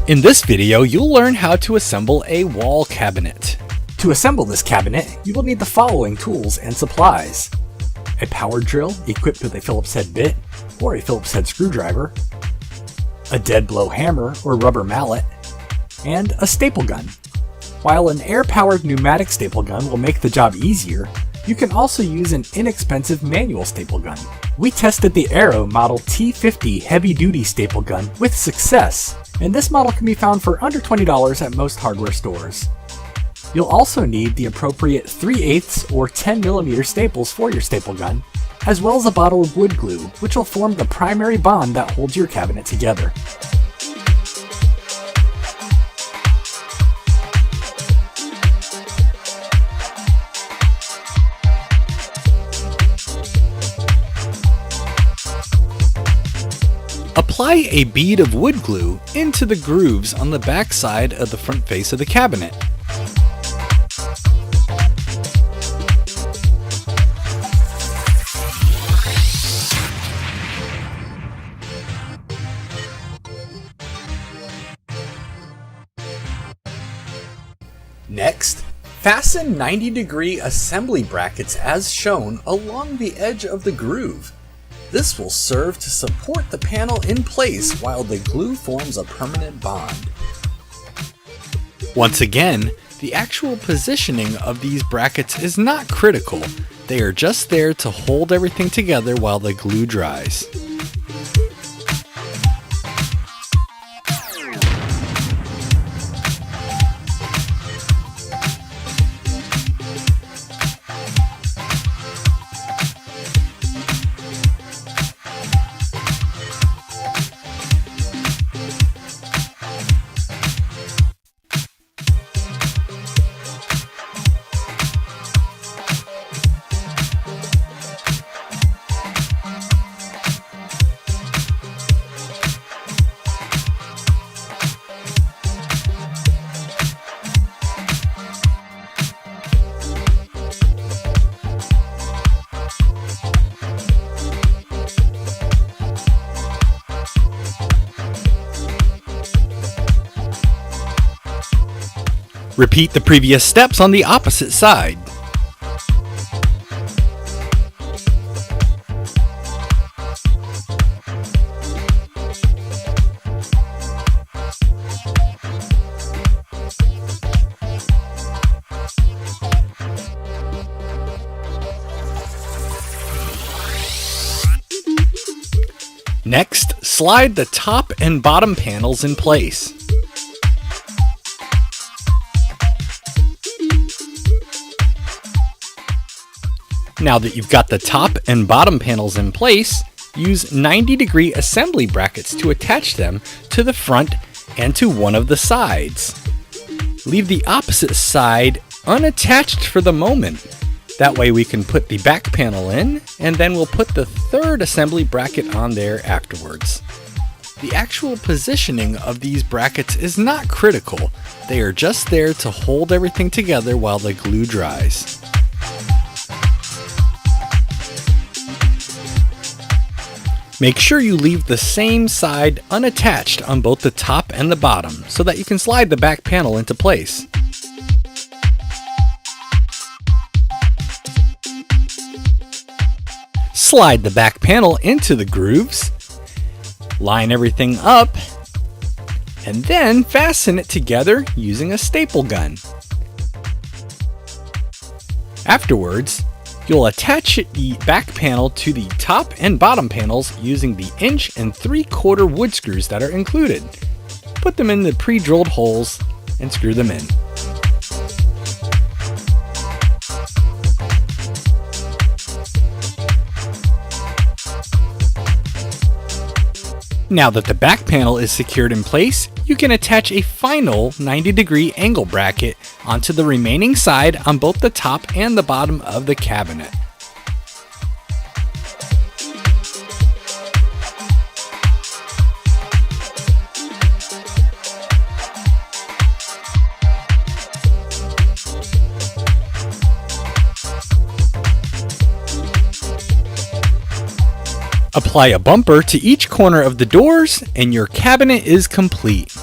In this video, you'll learn how to assemble a wall cabinet. To assemble this cabinet, you will need the following tools and supplies: a power drill equipped with a Phillips head bit or a Phillips head screwdriver, a dead blow hammer or rubber mallet, and a staple gun. While an air-powered pneumatic staple gun will make the job easier, you can also use an inexpensive manual staple gun. We tested the Aero Model T50 heavy-duty staple gun with success, and this model can be found for under $20 at most hardware stores. You'll also need the appropriate 3/8 or 10mm staples for your staple gun, as well as a bottle of wood glue, which will form the primary bond that holds your cabinet together. Apply a bead of wood glue into the grooves on the back side of the front face of the cabinet. Next, fasten 90-degree assembly brackets as shown along the edge of the groove. This will serve to support the panel in place while the glue forms a permanent bond. Once again, the actual positioning of these brackets is not critical. They are just there to hold everything together while the glue dries. Repeat the previous steps on the opposite side. Next, slide the top and bottom panels in place. Now that you've got the top and bottom panels in place, use 90-degree assembly brackets to attach them to the front and to one of the sides. Leave the opposite side unattached for the moment. That way we can put the back panel in, and then we'll put the third assembly bracket on there afterwards. The actual positioning of these brackets is not critical. They are just there to hold everything together while the glue dries. Make sure you leave the same side unattached on both the top and the bottom so that you can slide the back panel into place. Slide the back panel into the grooves, line everything up, and then fasten it together using a staple gun. Afterwards, you'll attach the back panel to the top and bottom panels using the 1 3/4 wood screws that are included. Put them in the pre-drilled holes and screw them in. Now that the back panel is secured in place, you can attach a final 90-degree angle bracket onto the remaining side on both the top and the bottom of the cabinet. Apply a bumper to each corner of the doors and your cabinet is complete.